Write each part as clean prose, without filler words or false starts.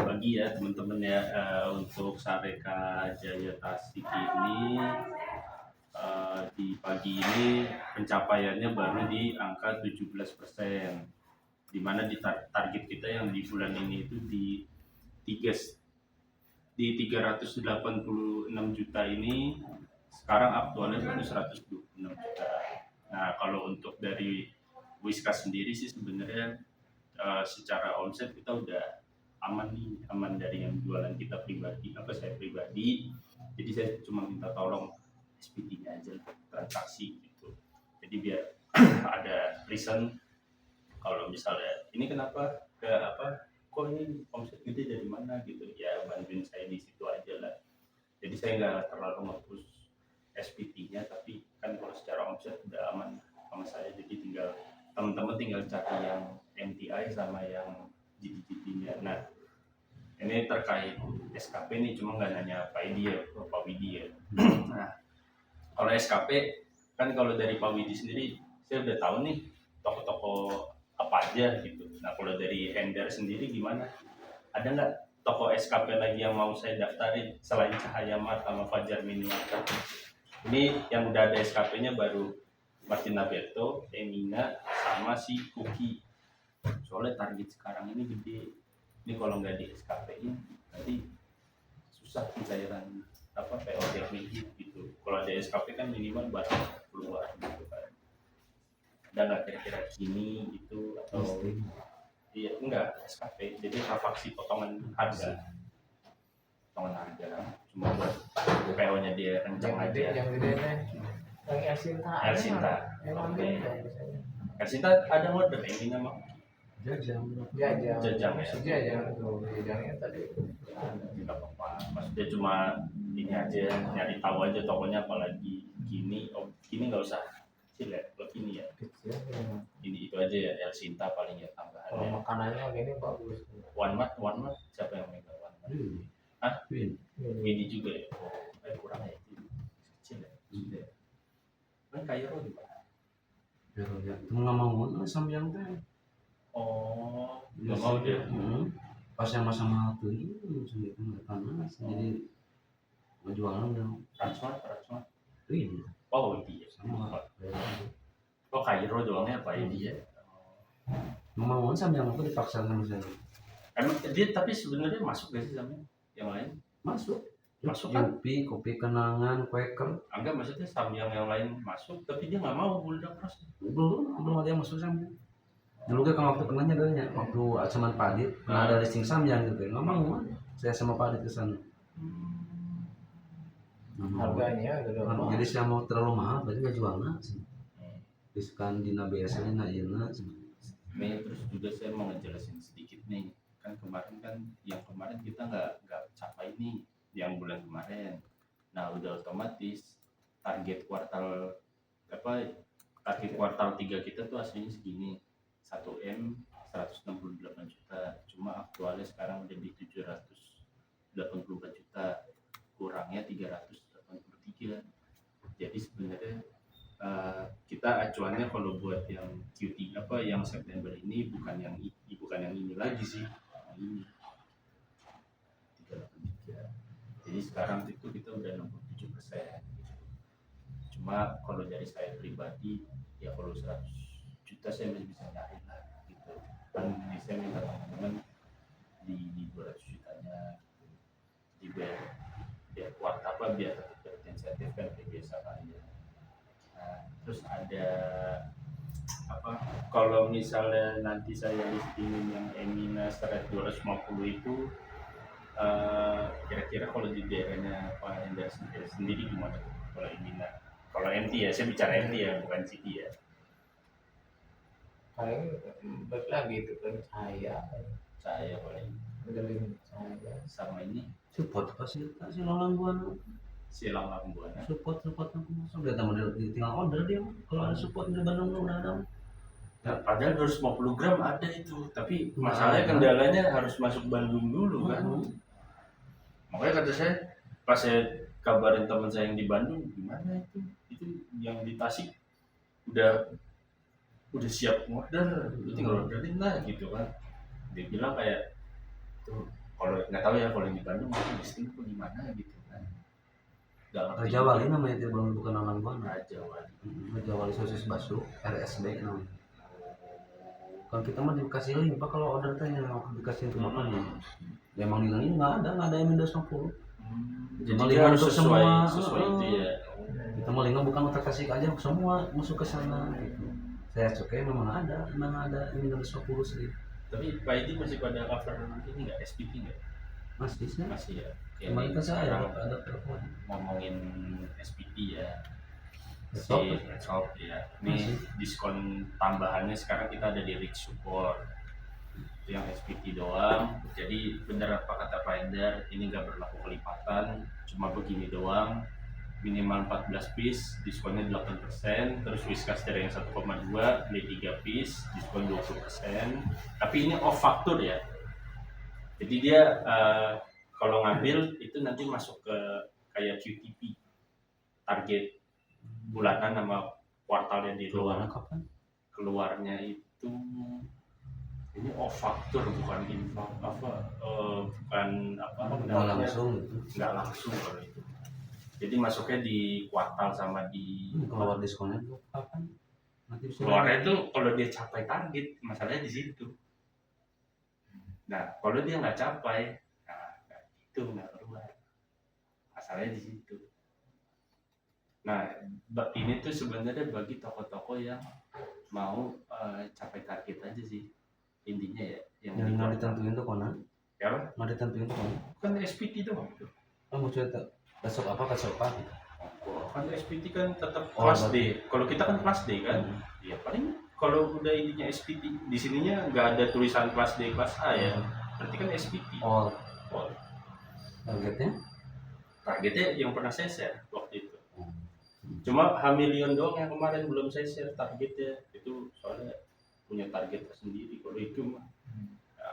Pagi ya teman-teman ya, untuk Sareka Jaya Tasik ini di pagi ini pencapaiannya baru di angka 17%, di mana di target kita yang di bulan ini itu di 386 juta ini, sekarang aktualnya baru 126 juta. Nah kalau untuk dari Wiska sendiri sih sebenarnya secara omset kita udah aman nih, aman dari yang jualan kita pribadi, saya pribadi. Jadi saya cuma minta tolong SPT-nya aja transaksi gitu. Jadi biar ada reason kalau misalnya ini kenapa kok ini omset gede dari mana gitu ya, bantuin saya di situ aja lah. Jadi saya nggak terlalu nge-push SPT-nya, tapi kan kalau secara omset udah aman sama saya, jadi tinggal teman-teman tinggal cari yang MTI sama yang GDG-nya. Nah ini terkait SKP nih, cuma nggak nanya Pak Widi ya, Pak Widi ya. Nah kalau SKP kan kalau dari Pak Widi sendiri saya udah tahu nih toko-toko apa aja gitu. Nah kalau dari Hendar sendiri gimana? Ada nggak toko SKP lagi yang mau saya daftarin selain Cahaya Mart sama Fajar Minimarket? Ini yang udah ada SKP-nya baru Martina Berto, Emina, sama si Kuki. Soalnya target sekarang ini gede. Ini kalau nggak di SKP-in nanti susah pencairan PO gitu. Kalau ada SKP kan minimal buat keluar gitu kan. Ada nggak kira-kira gini gitu atau iya enggak SKP, jadi fraksi potongan harga, cuma buat PO-nya dia kencang aja. Yang gede nih, yang Elsinta. Elsinta ada order ini nama Jajang tadi. Tidak apa-apa, maksudnya cuma ini aja, nyari tahu aja tokonya apalagi gini. Oh gini nggak usah kecil ya, kalau gini ya ini itu aja ya, Elsinta paling ya tambahan. Kalau makanannya gini bagus. One Mat siapa yang megang One Mat? Widi juga ya. Kurang ya, kecil ya. Kan Kairo juga. Ya, nggak mau lah sambiang teh. Oh, nggak mau dia. Pas yang masa mahal tuh ini sendiri nggak panas, jadi jualan udah Transmart. ini. Oh iya. Sama. Kok Kairo doangnya apa ya dia? Nggak mau sambiang aku dipaksa sama saya. Emang dia tapi sebenarnya masuk gak sih sama yang lain? Masuk Kan? kopi kenangan, Quaker. Enggak, maksudnya sambiang yang lain masuk, tapi dia nggak mau Bulldog Cross. Belum ada yang masuk sambiang. Dulu kan waktu kenanya adanya, waktu cuman Padit, ada listing sambiang gitu, nggak mau. Saya sama Padit kesana. Harganya jadi saya mau terlalu mahal, berarti nggak jual sih. Diskan di BSL nya iya. Nih terus juga saya mau ngejelasin sedikit nih, kan yang kemarin kita nggak capai nih yang bulan kemarin. Nah udah otomatis target kuartal 3 kita tuh aslinya segini, 1M 168 juta, cuma aktualnya sekarang udah di 784 juta, kurangnya 383. Jadi sebenarnya kita acuannya kalau buat yang Q3 yang September ini bukan yang ini lagi sih, yang ini 383. Jadi sekarang itu kita udah 67%. Cuma kalau dari saya pribadi ya kalau 100 juta saya masih bisa nyari lah gitu. Kan saya minta teman-teman di 200 jutanya gitu. Jadi biar kuat biar tetap insentif kan kayak biasa aja. Nah, terus ada kalau misalnya nanti saya listingin yang Emina Strat 250 itu kira-kira kalau di daerahnya Pak Hendra sendiri gimana kalau Emina? Kalau MT ya, saya bicara MT ya, bukan City ya. Paling balik lagi itu kan Saya paling saya sama ini Support kasih lalang buana. silang buana. Support aku masuk dia tamu tinggal order dia. Kalau ada support di Bandung udah ada. Nah, padahal 250 gram ada itu, tapi masalahnya kendalanya harus masuk Bandung dulu kan. Makanya kata saya, pas saya kabarin teman saya yang di Bandung, gimana itu yang di Tasik udah siap order, lu tinggal orderin lah gitu kan. Dia bilang kayak tuh, kalau nggak tahu ya kalau di Bandung mungkin listing tuh gimana gitu kan. Nggak ngerti Raja juga. Wali namanya itu, belum bukan orang gua. Raja Wali. Raja Wali sosis bakso RSB namanya. Kalau kita mah dikasih link pak, kalau order tanya mau dikasih untuk makan ya. Memang di link nggak ada yang Windows 10. Jadi Cuma dia link harus untuk sesuai semua. sesuai itu ya. Kita mau link bukan untuk kasih aja semua masuk ke sana gitu. Saya cek memang ada Windows 10 sih. Tapi Pak Edi masih pada cover ini nggak SPT nggak? Masih sih. Masih ya. Kemarin kan saya sekarang ada telepon. ngomongin SPT ya. Shop. Si shop ya. Ini Masih. diskon tambahannya sekarang kita ada di Rich Support. Itu yang SPT doang. Jadi benar apa kata Pak Ender, ini nggak berlaku kelipatan, cuma begini doang. Minimal 14 piece, diskonnya 8%, terus Whiscaster yang 1,2 beli 3 piece, diskon 20%. Tapi ini off faktur ya. Jadi dia kalau ngambil itu nanti masuk ke kayak QTP, target bulanan sama kuartalnya di Keluarnya luar. kapan? Keluarnya itu ini off faktur bukan info bukan apa Nggak namanya, langsung gitu. nggak langsung kalau itu. Jadi masuknya di kuartal sama di Keluar diskonnya tuh kapan? Nanti bisa. keluarnya itu kalau dia capai target, masalahnya di situ. Nah kalau dia nggak capai, nah itu nggak keluar, masalahnya di situ. Nah ini tuh sebenarnya bagi toko-toko yang mau capai target aja sih intinya ya, yang Yang nggak ditentuin tuh kona? ya Nggak ditentuin tuh kona? kan SPT doang tuh. Oh maksudnya besok apa gitu? Kan SPT kan tetap Oh, kelas berarti- D. Kalau kita kan kelas D kan, ya paling kalau udah ininya SPT di sininya nggak ada tulisan kelas D kelas A ya, berarti kan SPT. Oh, Oh, targetnya? targetnya yang pernah saya share waktu itu. Cuma Hamilion doang yang kemarin belum saya share targetnya, itu soalnya punya target tersendiri. Kalau itu mah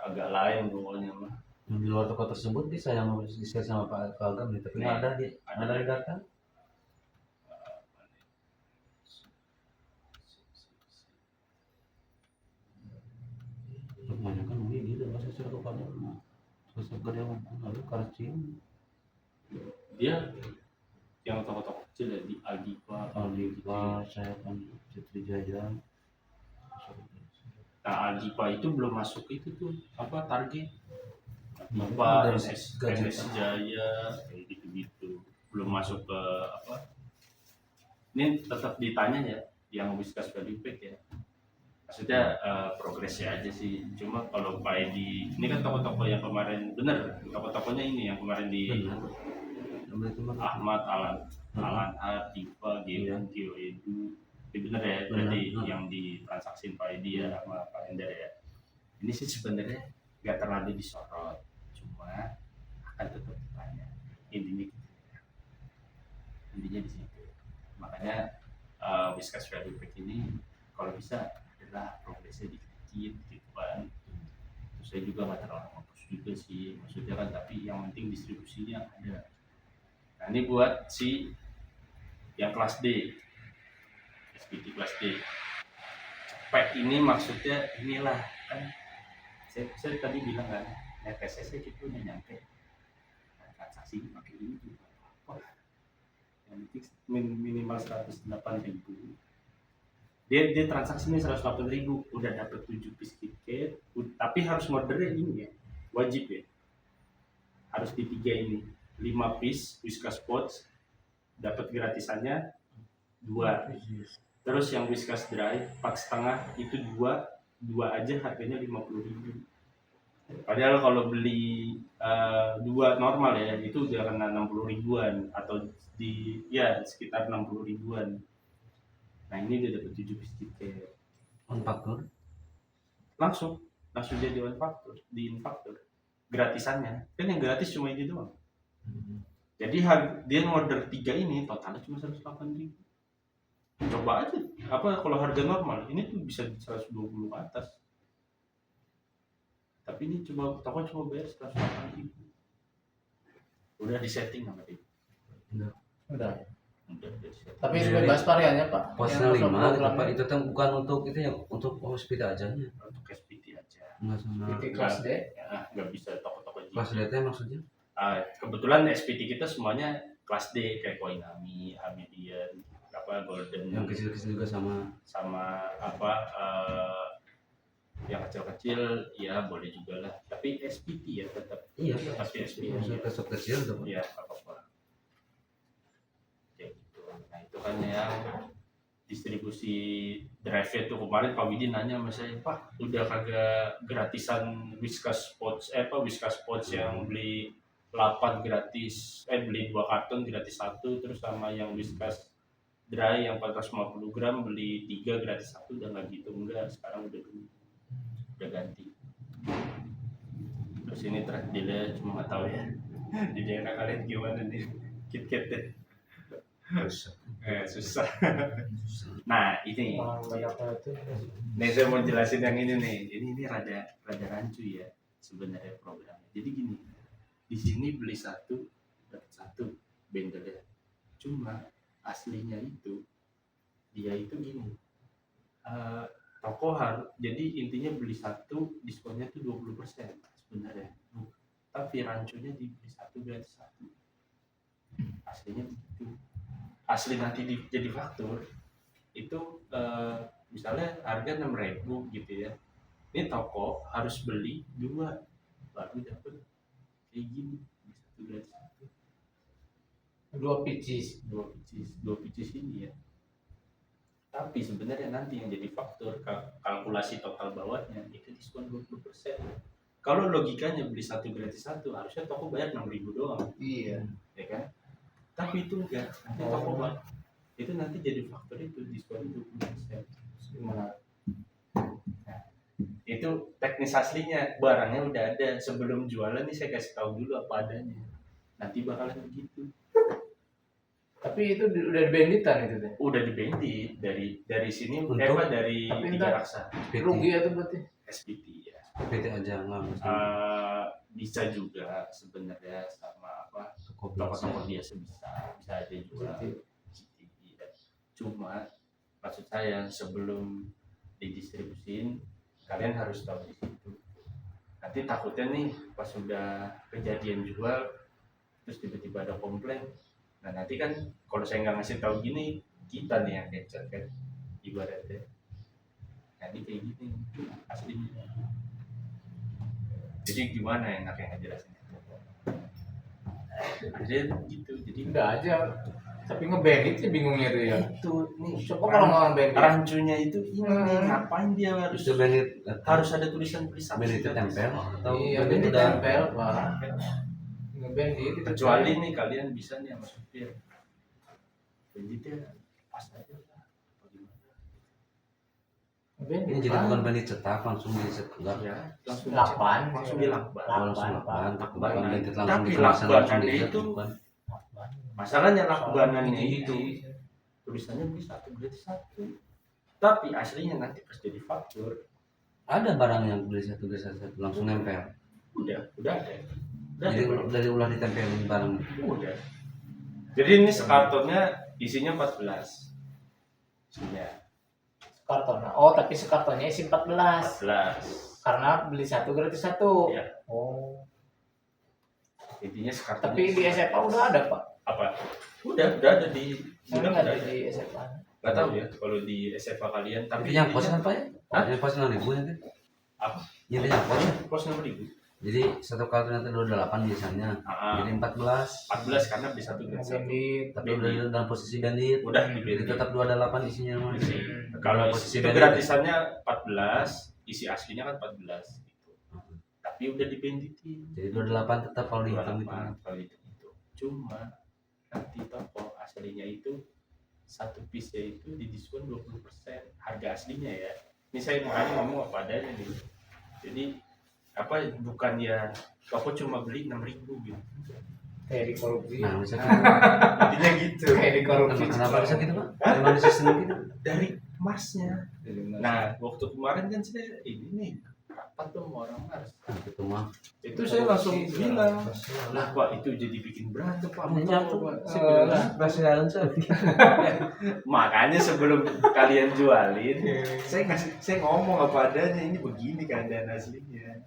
agak lain pokoknya mah. Di luar toko tersebut bisa yang di-share sama Pak Agam nih, tapi nggak ada di data. Kebanyakan mungkin gitu, masa sih kalau kamu terus gede lalu karcing, Dia yang toko-toko kecil ya di Aldiva, Aldiva, saya kan Citri Jaya. Nah Aldiva itu belum masuk itu tuh apa target. Udah Aldiva, NS Jaya, kayak gitu-gitu. Belum masuk ke apa. Ini tetap ditanya ya, yang Whiskas Value Pack ya. Maksudnya progresnya aja sih. Cuma kalau Pak Edi, ini kan toko-toko yang kemarin bener, toko-tokonya ini yang kemarin di Ahmad, Alan Diva, Geon, Kio Edu. Ini bener ya, berarti Bener. yang ditransaksin Pak Edi ya sama Pak Ender ya. Ini sih sebenarnya nggak terlalu disorot, cuma akan tetap ditanya. Intinya di situ. Makanya Whiskas Value Pack ini kalau bisa adalah progresnya dikit gitu kan. Terus saya juga nggak terlalu fokus juga sih, maksudnya kan, tapi yang penting distribusinya ada. Nah ini buat si yang kelas D, SPT kelas D. Pack ini maksudnya inilah kan, saya tadi bilang kan, net SSC itu udah nyampe. Nah, transaksi pakai ini juga apa? Yang penting minimal 108.000. Dia transaksinya 108.000, udah dapat 7 piece tiket, tapi harus ordernya ini ya, wajib ya. Harus di 3 ini. 5 piece Whiskas Pots dapat gratisannya 2. Terus yang Whiskas Dry 4,5 itu 2 aja harganya 50.000. Padahal kalau beli 2 normal ya itu udah kena 60.000-an atau di ya sekitar 60.000-an. Nah ini dia dapat 7 piece tiket. On faktur. Langsung jadi on faktur, di infaktur. Gratisannya. Kan yang gratis cuma ini doang. Jadi dia order 3 ini totalnya cuma 108.000. Coba aja apa kalau harga normal ini tuh bisa 120 ke atas. Tapi ini cuma bayar 108.000. Udah disetting sama dia. Udah. Udah disetting. Tapi bebas variannya Pak. Posnya Yang 5 gitu program Pak, itu tuh bukan untuk itu ya, untuk hospital aja nya. Untuk SPT aja. Enggak sama PT kelas D. nggak bisa toko-toko jeans. kelas DT maksudnya? Kebetulan SPT kita semuanya kelas D kayak Koinami, Hamidian, Golden, Yang kecil-kecil juga sama. yang kecil-kecil ya boleh juga lah. Tapi SPT ya tetap. Iya. Pasti SPT. Masuk ke shop kecil tuh. Iya, apa-apa. Kayak gitu. Nah itu kan yang distribusi drive tuh kemarin Pak Widin nanya sama saya, Pak udah kagak gratisan Whiskas Pods yang beli 8 gratis, beli 2 karton gratis 1, terus sama yang Whiskas Dry yang 450 gram beli 3 gratis 1, udah nggak gitu, enggak, sekarang udah ganti. Terus ini terakhir cuma nggak tahu ya di daerah kalian gimana nih KitKat deh. Susah. Nah ini nih saya mau jelasin yang ini nih. Ini rada rancu ya sebenarnya programnya. Jadi gini, di sini beli 1 dapat 1 bendelnya. Cuma aslinya itu dia itu gini, toko harus, jadi intinya beli 1 diskonnya tuh 20% sebenarnya. Tapi rancunya dibeli 1 gratis 1. Aslinya begitu. Asli nanti jadi faktur itu misalnya harga 6.000 gitu ya, ini toko harus beli 2 baru dapat kayak gini, 1 gratis 1, 2 pieces ini ya. Tapi sebenarnya nanti yang jadi faktur kalkulasi total bawahnya itu diskon 20%. Kalau logikanya beli 1 gratis 1 harusnya toko bayar 6.000 doang. Iya. Ya kan? Tapi itu enggak, nanti toko itu nanti jadi faktor itu diskon 20%. Nah, itu teknis aslinya, barangnya udah ada sebelum jualan nih, saya kasih tahu dulu apa adanya. Nanti bakalan begitu. Tapi itu udah dibanditan itu deh. Udah dibandit dari sini dari tapi Tiga Raksa. Rugi ya tuh berarti. SPT ya. PT aja enggak mesti Bisa juga sebenarnya sama toko-toko biasa bisa aja juga. Cuma maksud saya sebelum didistribusin kalian harus tahu di situ. Nanti takutnya nih pas sudah kejadian jual terus tiba-tiba ada komplain. Nah nanti kan kalau saya nggak ngasih tahu gini, kita nih yang kecil kan ibaratnya. Nanti kayak gini aslinya. Jadi gimana enaknya ngejelasin? Jadi gitu. Jadi Udah aja. Tapi ngebandit sih bingungnya tuh ya. itu nih Coba kalau nggak ngebandit. rancunya itu ini ngapain dia harus itu bandit harus ada tulisan bandit itu tempel atau Iya, bandit bandit udah tempel, Pak. Ngebandit itu kecuali nih kalian bisa nih sama supir banditnya pas aja lah apa gimana ngebandit. ini jadi bukan bandit cetak langsung disetegak ya langsung Lakban. langsung dilakban. langsung lakukan bukan bandit langsung Tapi dikemasan langsung lakbanannya dilihat itu bukan. masalahnya lakbanannya itu tulisannya beli 1 gratis 1, tapi aslinya nanti pas jadi faktur ada barang yang beli 1 gratis 1 langsung nempel udah ada jadi dari ulah ditempelin barang udah. Jadi ini sekartonnya isinya 14 isinya Sekarton. Oh, tapi sekartonnya isi 14. 14 Karena beli 1 gratis 1. Iya. Oh. intinya sekartonnya Tapi di SMA udah ada, Pak. apa udah ada di Saya nggak ada di SMA. nggak tahu ya kalau di SMA kalian tapi tapi yang pos apa ya? Hah? Yang pos 6.000 ya kan? apa Jadi yang pos ya? pos 6.000 Jadi satu kartu nanti 28 biasanya. Jadi 14. 14 karena beli 1 gratis 1 Bandit. Tapi udah dalam posisi bandit. udah Jadi dibeli tetap 28 isinya mah. kalau posisi itu bandit. gratisannya 14 isi aslinya kan 14 gitu. Tapi udah dibanditin Jadi 28 tetap kalau dihitung itu. 28 kalau itu cuma nanti toko aslinya itu 1 piece nya itu didiskon 20% harga aslinya ya. Ini saya makanya ngomong apa adanya nih. Jadi apa bukan ya toko cuma beli 6.000 gitu. Kayak di korupsi. Nah, bisa Intinya gitu. Kayak di korupsi. kenapa bisa gitu, Pak? Emang di sistem gitu. Dari Marsnya. Nah, waktu kemarin kan saya ini nih rapat tuh sama orang Mars. Nah, itu mah Jadi Itu saya langsung bilang. Lah Pak itu jadi bikin berantem Pak. Nyatu. Saya bilang, Presiden saya. Makanya sebelum kalian jualin, saya ngomong apa adanya, ini begini keadaan aslinya.